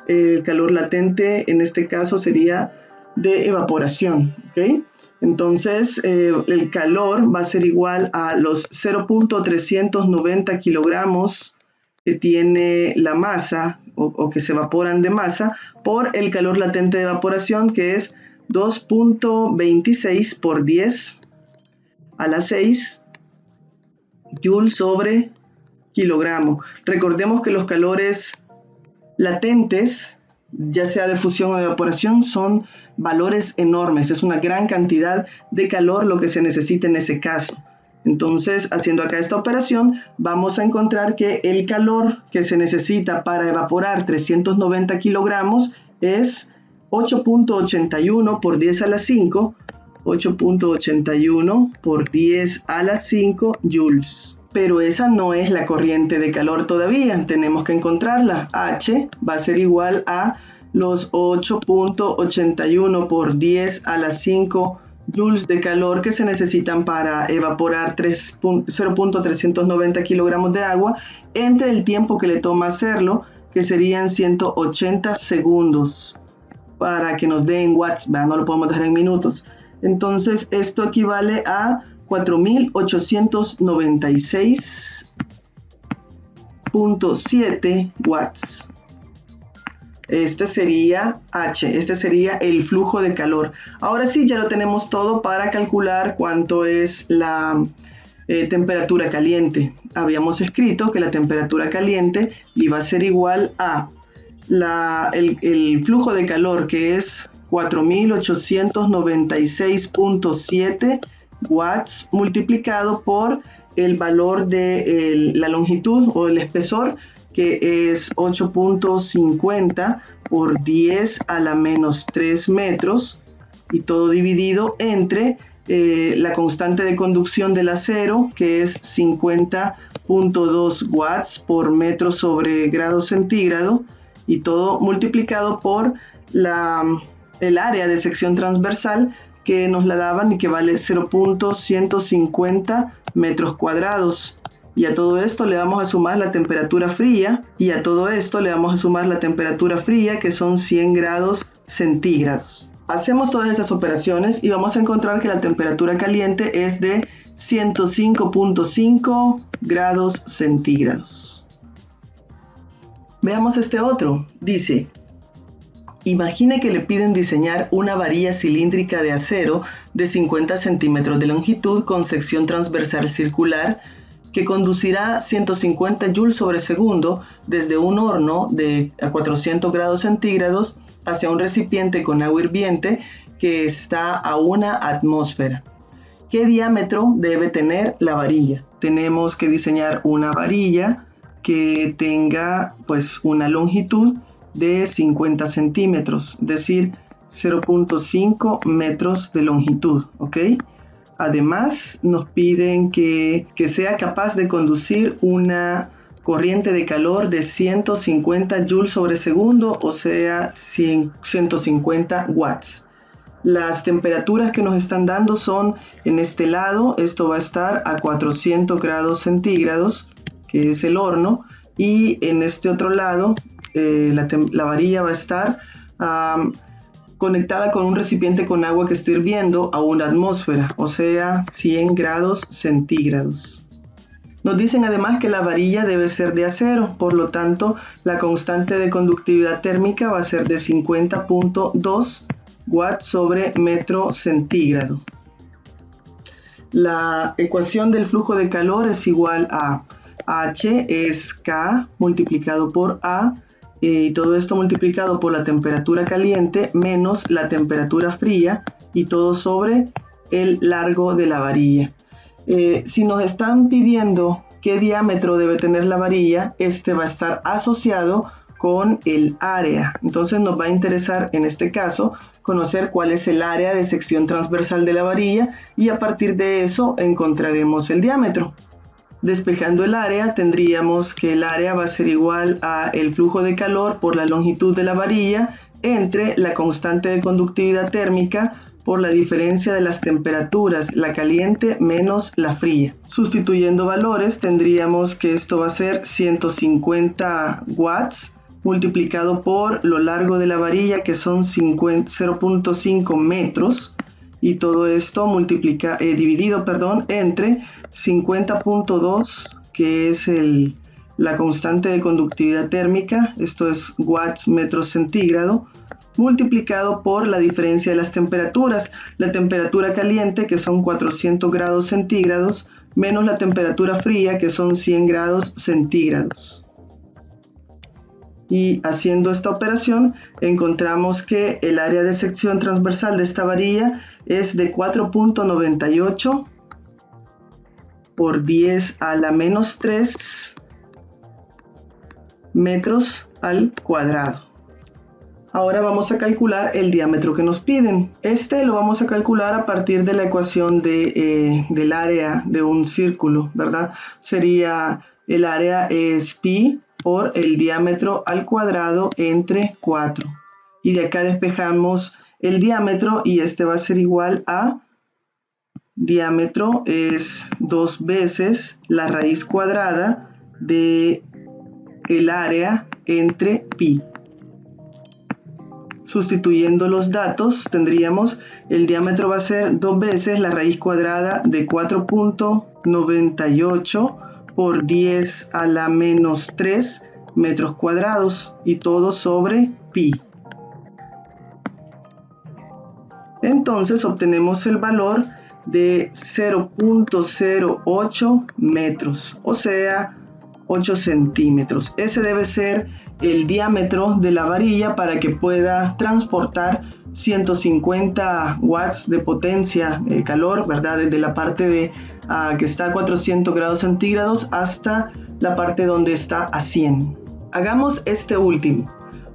el calor latente, en este caso sería de evaporación, ¿ok? Entonces el calor va a ser igual a los 0.390 kilogramos que tiene la masa o que se evaporan de masa por el calor latente de evaporación, que es 2.26 por 10 a la 6 joules sobre kilogramo. Recordemos que los calores latentes, ya sea de fusión o de evaporación, son valores enormes. Es una gran cantidad de calor lo que se necesita en ese caso. Entonces, haciendo acá esta operación, vamos a encontrar que el calor que se necesita para evaporar 390 kilogramos es 8.81 por 10 a la 5, 8.81 por 10 a la 5 joules. Pero esa no es la corriente de calor todavía, tenemos que encontrarla. H va a ser igual a los 8.81 por 10 a la 5 joules de calor que se necesitan para evaporar 0.390 kilogramos de agua entre el tiempo que le toma hacerlo, que serían 180 segundos, para que nos dé en watts, ¿verdad? No lo podemos dejar en minutos. Entonces esto equivale a 4.896.7 watts. Este sería H, este sería el flujo de calor. Ahora sí, ya lo tenemos todo para calcular cuánto es la temperatura caliente. Habíamos escrito que la temperatura caliente iba a ser igual a el flujo de calor, que es 4.896.7 watts multiplicado por el valor de la longitud o el espesor, que es 8.50 por 10 a la menos 3 metros, y todo dividido entre la constante de conducción del acero, que es 50.2 watts por metro sobre grado centígrado, y todo multiplicado por el área de sección transversal, que nos la daban y que vale 0.150 metros cuadrados. y a todo esto le vamos a sumar la temperatura fría, y a todo esto le vamos a sumar la temperatura fría, que son 100 grados centígrados. Hacemos todas estas operaciones y vamos a encontrar que la temperatura caliente es de 105.5 grados centígrados. Veamos este otro. Dice: imagine que le piden diseñar una varilla cilíndrica de acero de 50 centímetros de longitud con sección transversal circular que conducirá 150 joules sobre segundo desde un horno de 400 grados centígrados hacia un recipiente con agua hirviente que está a 1 atmósfera. ¿Qué diámetro debe tener la varilla? Tenemos que diseñar una varilla que tenga pues una longitud de 50 centímetros, es decir, 0.5 metros de longitud, ¿ok? Además, nos piden que sea capaz de conducir una corriente de calor de 150 joules sobre segundo, o sea, 150 watts. Las temperaturas que nos están dando son, en este lado, esto va a estar a 400 grados centígrados, que es el horno, y en este otro lado, la varilla va a estar conectada con un recipiente con agua que está hirviendo a 1 atmósfera, o sea, 100 grados centígrados. Nos dicen además que la varilla debe ser de acero, por lo tanto, la constante de conductividad térmica va a ser de 50.2 watts sobre metro centígrado. La ecuación del flujo de calor es igual a H es K multiplicado por A, y todo esto multiplicado por la temperatura caliente menos la temperatura fría, y todo sobre el largo de la varilla. Si nos están pidiendo qué diámetro debe tener la varilla, este va a estar asociado con el área. Entonces nos va a interesar en este caso conocer cuál es el área de sección transversal de la varilla, y a partir de eso encontraremos el diámetro. Despejando el área, tendríamos que el área va a ser igual a el flujo de calor por la longitud de la varilla entre la constante de conductividad térmica por la diferencia de las temperaturas, la caliente menos la fría. Sustituyendo valores, tendríamos que esto va a ser 150 watts multiplicado por lo largo de la varilla, que son 0.5 metros, y todo esto dividido entre 50.2, que es la constante de conductividad térmica, esto es watts metro centígrado, multiplicado por la diferencia de las temperaturas, la temperatura caliente, que son 400 grados centígrados, menos la temperatura fría, que son 100 grados centígrados. Y haciendo esta operación encontramos que el área de sección transversal de esta varilla es de 4.98 por 10 a la menos 3 metros al cuadrado. Ahora vamos a calcular el diámetro que nos piden. Este lo vamos a calcular a partir de la ecuación del área de un círculo, ¿verdad? Sería el área es pi por el diámetro al cuadrado entre 4. Y de acá despejamos el diámetro, y este va a ser igual a diámetro es 2 veces la raíz cuadrada de el área entre pi. Sustituyendo los datos, tendríamos el diámetro va a ser 2 veces la raíz cuadrada de 4.98 por 10 a la menos 3 metros cuadrados, y todo sobre pi. Entonces obtenemos el valor de 0.08 metros, o sea 8 centímetros. Ese debe ser el diámetro de la varilla para que pueda transportar 150 watts de potencia de calor, ¿verdad? Desde la parte que está a 400 grados centígrados hasta la parte donde está a 100. Hagamos este último.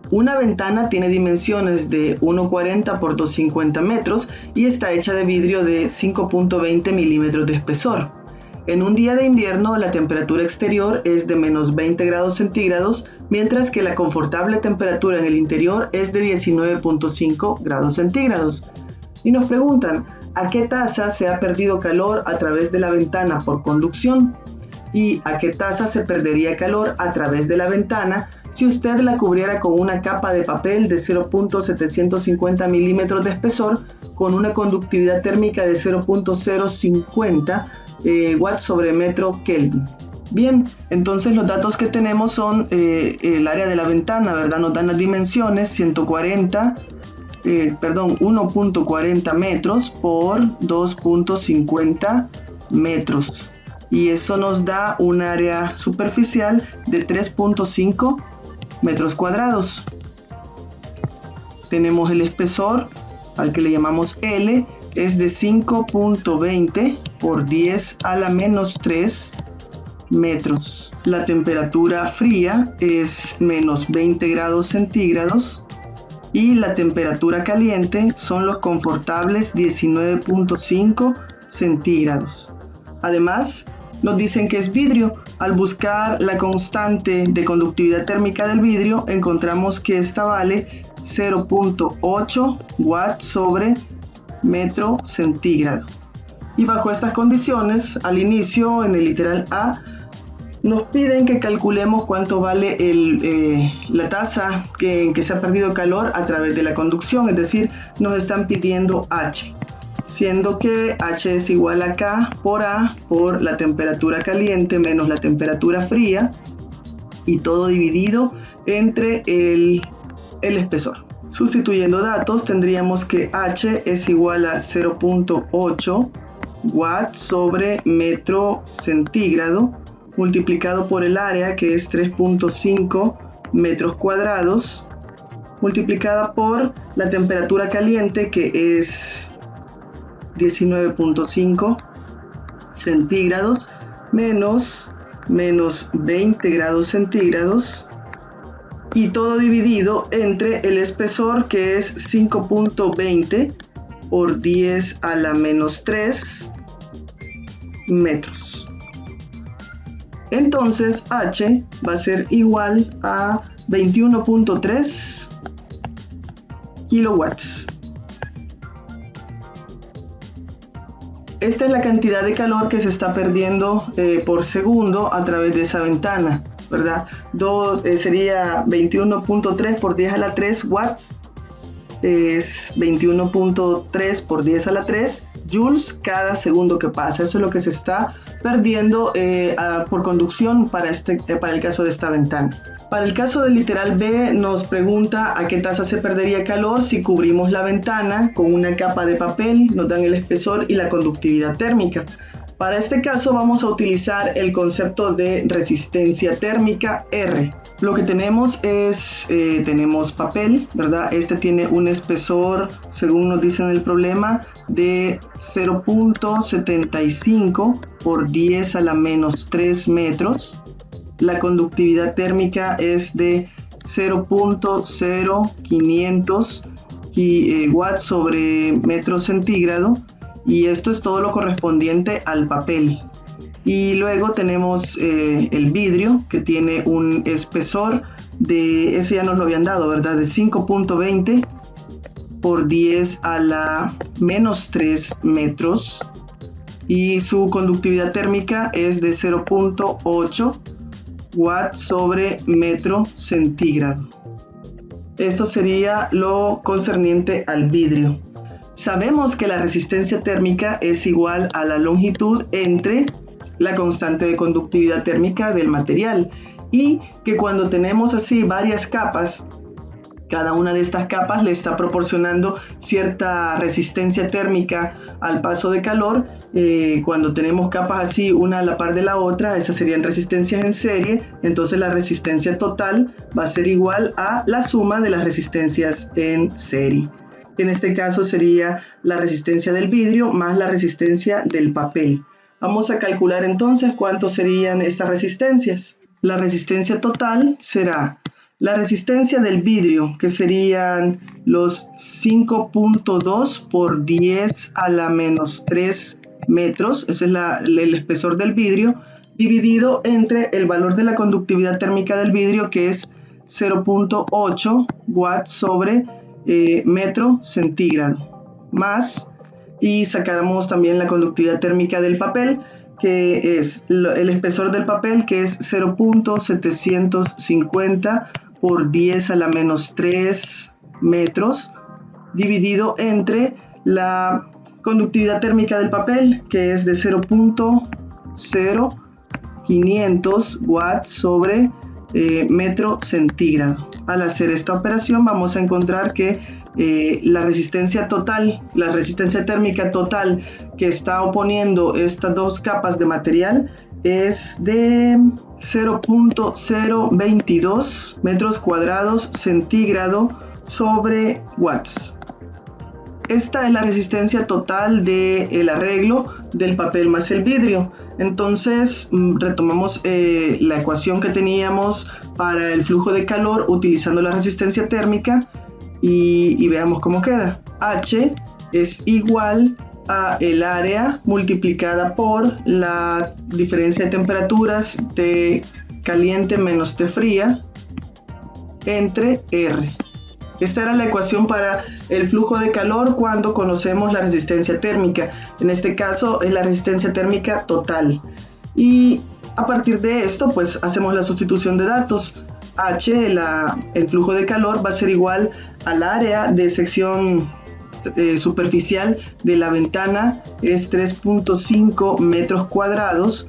Una ventana tiene dimensiones de 1,40 por 2,50 metros y está hecha de vidrio de 5.20 milímetros de espesor. En un día de invierno, la temperatura exterior es de menos 20 grados centígrados, mientras que la confortable temperatura en el interior es de 19.5 grados centígrados. Y nos preguntan, ¿a qué tasa se ha perdido calor a través de la ventana por conducción? y a qué tasa se perdería calor a través de la ventana si usted la cubriera con una capa de papel de 0.750 milímetros de espesor con una conductividad térmica de 0.050 watts sobre metro Kelvin. Bien, entonces los datos que tenemos son el área de la ventana, ¿verdad? Nos dan las dimensiones 1.40 metros por 2.50 metros. Y eso nos da un área superficial de 3.5 metros cuadrados. Tenemos el espesor, al que le llamamos L, es de 5.20 por 10 a la menos 3 metros. La temperatura fría es menos 20 grados centígrados y la temperatura caliente son los confortables 19.5 centígrados. Además, nos dicen que es vidrio. Al buscar la constante de conductividad térmica del vidrio, encontramos que esta vale 0.8 watts sobre metro centígrado. Y bajo estas condiciones, al inicio, en el literal A, nos piden que calculemos cuánto vale la tasa en que se ha perdido calor a través de la conducción, es decir, nos están pidiendo H, siendo que H es igual a K por A por la temperatura caliente menos la temperatura fría y todo dividido entre el espesor. Sustituyendo datos, tendríamos que H es igual a 0.8 watts sobre metro centígrado multiplicado por el área, que es 3.5 metros cuadrados, multiplicada por la temperatura caliente, que es 19.5 centígrados, menos 20 grados centígrados, y todo dividido entre el espesor, que es 5.20 por 10 a la menos 3 metros. Entonces H va a ser igual a 21.3 kilowatts. Esta es la cantidad de calor que se está perdiendo por segundo a través de esa ventana, ¿verdad? Sería 21.3 por 10 a la 3 watts. Es 21.3 por 10 a la 3 joules cada segundo que pasa. Eso es lo que se está perdiendo por conducción para el caso de esta ventana. Para el caso del literal B, nos pregunta a qué tasa se perdería calor si cubrimos la ventana con una capa de papel. Nos dan el espesor y la conductividad térmica. Para este caso vamos a utilizar el concepto de resistencia térmica R. Lo que tenemos es, tenemos papel, ¿verdad? Este tiene un espesor, según nos dice en el problema, de 0.75 por 10 a la menos 3 metros. La conductividad térmica es de 0.0500 watts sobre metro centígrado. Y esto es todo lo correspondiente al papel. Y luego tenemos el vidrio, que tiene un espesor de, ese ya nos lo habían dado, ¿verdad? De 5.20 por 10 a la menos 3 metros. Y su conductividad térmica es de 0.8 watts sobre metro centígrado. Esto sería lo concerniente al vidrio. Sabemos que la resistencia térmica es igual a la longitud entre la constante de conductividad térmica del material y que cuando tenemos así varias capas, cada una de estas capas le está proporcionando cierta resistencia térmica al paso de calor. Cuando tenemos capas así una a la par de la otra, esas serían resistencias en serie, entonces la resistencia total va a ser igual a la suma de las resistencias en serie. En este caso sería la resistencia del vidrio más la resistencia del papel. Vamos a calcular entonces cuánto serían estas resistencias. La resistencia total será la resistencia del vidrio, que serían los 5.2 por 10 a la menos 3 metros, ese es el espesor del vidrio, dividido entre el valor de la conductividad térmica del vidrio, que es 0.8 watts sobre metro centígrado, más, y sacáramos también la conductividad térmica del papel, que es el espesor del papel, que es 0.750 por 10 a la menos 3 metros, dividido entre la conductividad térmica del papel, que es de 0.0500 watts sobre metro centígrado. Al hacer esta operación vamos a encontrar que la resistencia térmica total que está oponiendo estas dos capas de material es de 0.022 metros cuadrados centígrado sobre watts. Esta es la resistencia total del arreglo del papel más el vidrio. Entonces retomamos la ecuación que teníamos para el flujo de calor utilizando la resistencia térmica y veamos cómo queda. H es igual a el área multiplicada por la diferencia de temperaturas T caliente menos T fría entre R. Esta era la ecuación para el flujo de calor cuando conocemos la resistencia térmica. En este caso es la resistencia térmica total. Y a partir de esto, pues hacemos la sustitución de datos. H, el flujo de calor, va a ser igual al área de sección superficial de la ventana, es 3.5 metros cuadrados,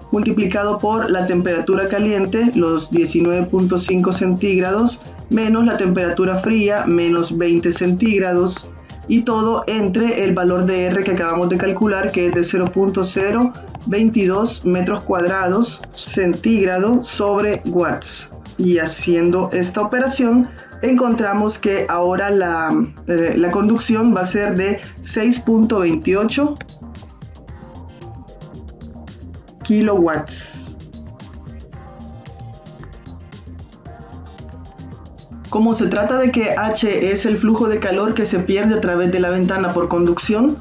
multiplicado por la temperatura caliente, los 19.5 centígrados, menos la temperatura fría, menos 20 centígrados, y todo entre el valor de R que acabamos de calcular, que es de 0.022 metros cuadrados centígrado sobre watts. Y haciendo esta operación encontramos que ahora la conducción va a ser de 6.28 kilowatts. Como se trata de que H es el flujo de calor que se pierde a través de la ventana por conducción,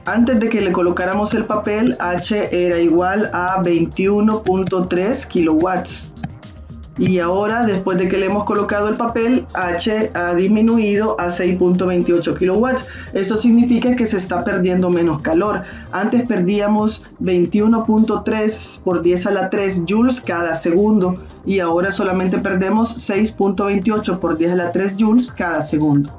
antes de que le colocáramos el papel, H era igual a 21.3 kilowatts. Y ahora, después de que le hemos colocado el papel, H ha disminuido a 6.28 kilowatts. Eso significa que se está perdiendo menos calor. Antes perdíamos 21.3 por 10 a la 3 joules cada segundo y ahora solamente perdemos 6.28 por 10 a la 3 joules cada segundo.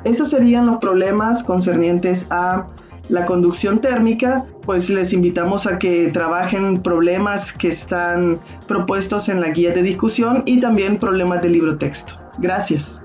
Esos serían los problemas concernientes a la conducción térmica. Pues les invitamos a que trabajen problemas que están propuestos en la guía de discusión y también problemas de libro texto. Gracias.